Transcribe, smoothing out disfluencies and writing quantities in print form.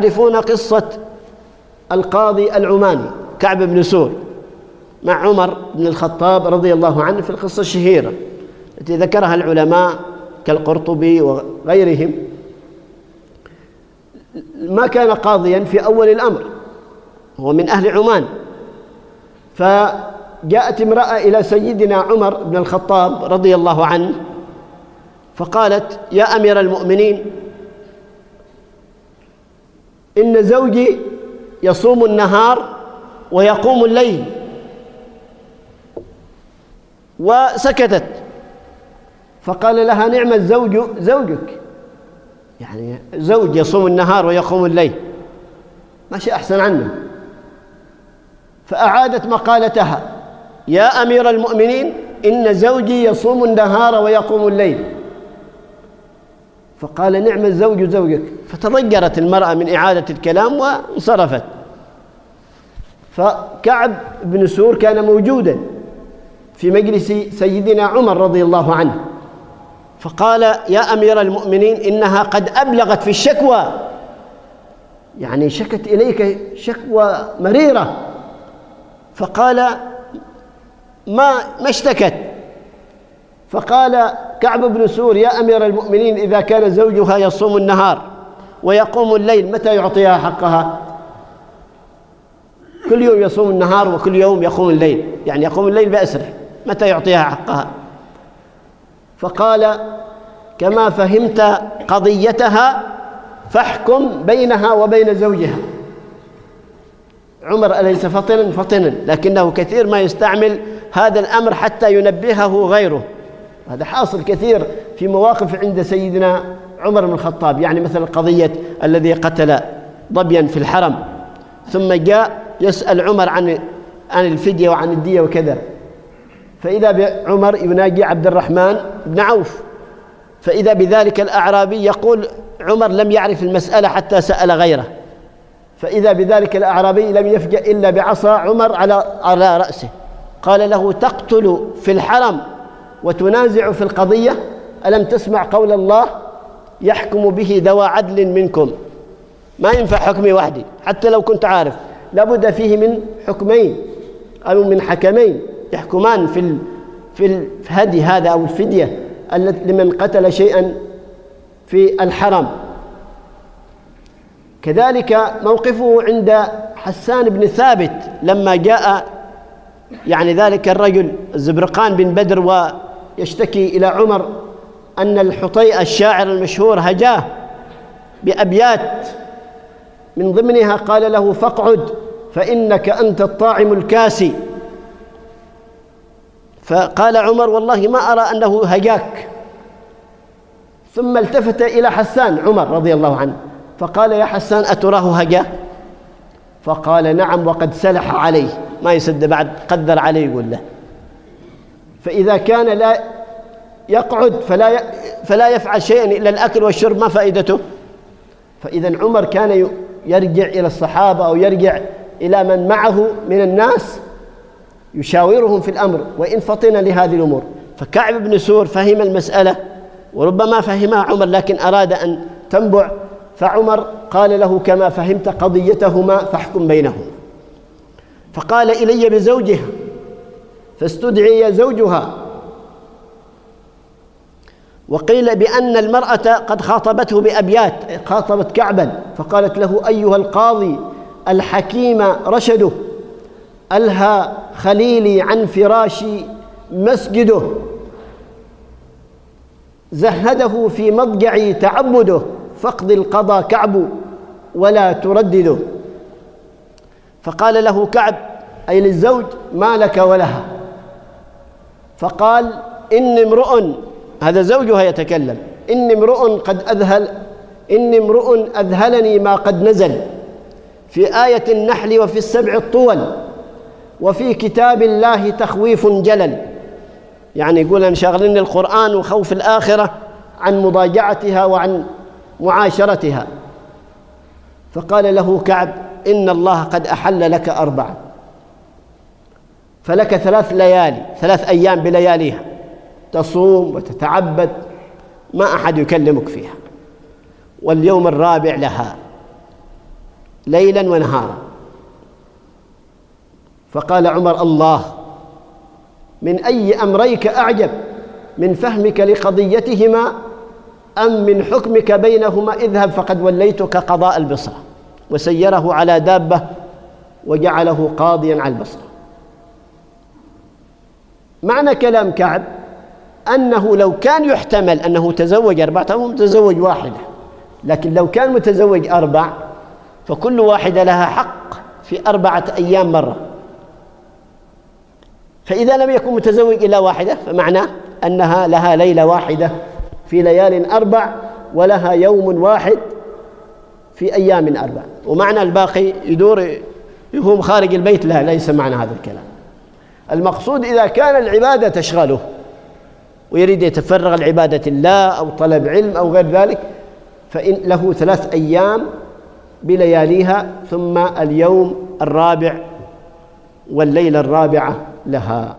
تعرفون قصة القاضي العماني كعب بن سور مع عمر بن الخطاب رضي الله عنه في القصة الشهيرة التي ذكرها العلماء كالقرطبي وغيرهم. ما كان قاضيا في أول الأمر، هو من أهل عمان، فجاءت امرأة إلى سيدنا عمر بن الخطاب رضي الله عنه فقالت: يا أمير المؤمنين، إن زوجي يصوم النهار ويقوم الليل. وسكتت، فقال لها: نعم الزوج زوجك، يعني زوج يصوم النهار ويقوم الليل، ما شيء أحسن عنه. فأعادت مقالتها: يا أمير المؤمنين، إن زوجي يصوم النهار ويقوم الليل. فقال: نعم الزوج زوجك. فتضجرت المرأة من إعادة الكلام وانصرفت. فكعب بن سور كان موجودا في مجلس سيدنا عمر رضي الله عنه، فقال: يا أمير المؤمنين، إنها قد أبلغت في الشكوى، يعني شكت إليك شكوى مريرة. فقال: ما اشتكت؟ فقال كعب بن سور: يا أمير المؤمنين، إذا كان زوجها يصوم النهار ويقوم الليل متى يعطيها حقها؟ كل يوم يصوم النهار وكل يوم يقوم الليل، يعني يقوم الليل بأسره، متى يعطيها حقها؟ فقال: كما فهمت قضيتها فاحكم بينها وبين زوجها. عمر أليس فطنا، لكنه كثير ما يستعمل هذا الأمر حتى ينبهه غيره. هذا حاصل كثير في مواقف عند سيدنا عمر بن الخطاب، يعني مثل قضية الذي قتل ظبيا في الحرم، ثم جاء يسأل عمر عن الفدية وعن الدية وكذا، فإذا بعمر يناجي عبد الرحمن بن عوف، فإذا بذلك الأعرابي يقول: عمر لم يعرف المسألة حتى سأل غيره. فإذا بذلك الأعرابي لم يفجأ إلا بعصا عمر على رأسه، قال له: تقتل في الحرم وتنازع في القضية؟ ألم تسمع قول الله: يحكم به ذوى عدل منكم؟ ما ينفع حكمي وحدي، حتى لو كنت عارف، لابد فيه من حكمين أو من حكمين يحكمان في الهدي هذا أو الفدية لمن قتل شيئا في الحرم. كذلك موقفه عند حسان بن ثابت لما جاء يعني ذلك الرجل الزبرقان بن بدر ويشتكي إلى عمر أن الحطيئة الشاعر المشهور هجاه بأبيات، من ضمنها قال له: فاقعد فإنك أنت الطاعم الكاسي. فقال عمر: والله ما أرى أنه هجاك. ثم التفت إلى حسان عمر رضي الله عنه فقال: يا حسان، أتراه هجاه؟ فقال: نعم، وقد سلح عليه، ما يسد بعد، قدر عليه يقول له. فإذا كان لا يقعد فلا يفعل شيئا إلا الأكل والشرب، ما فائدته؟ فإذا عمر كان يرجع إلى الصحابة أو يرجع إلى من معه من الناس يشاورهم في الأمر، وإن فطن لهذه الأمور. فكعب بن سور فهم المسألة، وربما فهمها عمر لكن أراد أن تنبع، فعمر قال له: كما فهمت قضيتهما فاحكم بينهما. فقال: إلي بزوجها، فاستدعي زوجها. وقيل بأن المرأة قد خاطبته بأبيات، خاطبت كعبا، فقالت له: أيها القاضي الحكيم رشده، ألهى خليلي عن فراشي مسجده، زهده في مضجعي تعبده، فاقض القضى كعب ولا تردده. فقال له كعب، أي للزوج: ما لك ولها؟ فقال: إني امرؤ، هذا زوجها يتكلم، إني امرؤ أذهلني ما قد نزل في آية النحل وفي السبع الطول وفي كتاب الله تخويف جلل. يعني يقول أن شاغلني القرآن وخوف الآخرة عن مضاجعتها وعن معاشرتها. فقال له كعب: إن الله قد أحل لك 4، فلك 3 أيام بلياليها تصوم وتتعبد، ما أحد يكلمك فيها، واليوم الرابع لها. ليلا ونهارا. فقال عمر: الله، من أي أمريك أعجب، من فهمك لقضيتهما أم من حكمك بينهما؟ اذهب فقد وليتك قضاء البصرة. وسيره على دابة وجعله قاضيا على البصرة. معنى كلام كعب أنه لو كان يحتمل أنه تزوج 4، هو متزوج واحدة، لكن لو كان متزوج 4 فكل واحدة لها حق في 4 أيام مرة. فإذا لم يكن متزوج إلا واحدة فمعناه أنها لها ليلة واحدة في ليال 4 ولها يوم واحد في أيام 4، ومعنى الباقي يقوم خارج البيت. لا، ليس معنى هذا الكلام. المقصود إذا كان العبادة تشغله ويريد يتفرغ لعبادة الله أو طلب علم أو غير ذلك، فإن له 3 أيام بلياليها، ثم اليوم الرابع والليلة الرابعة لها.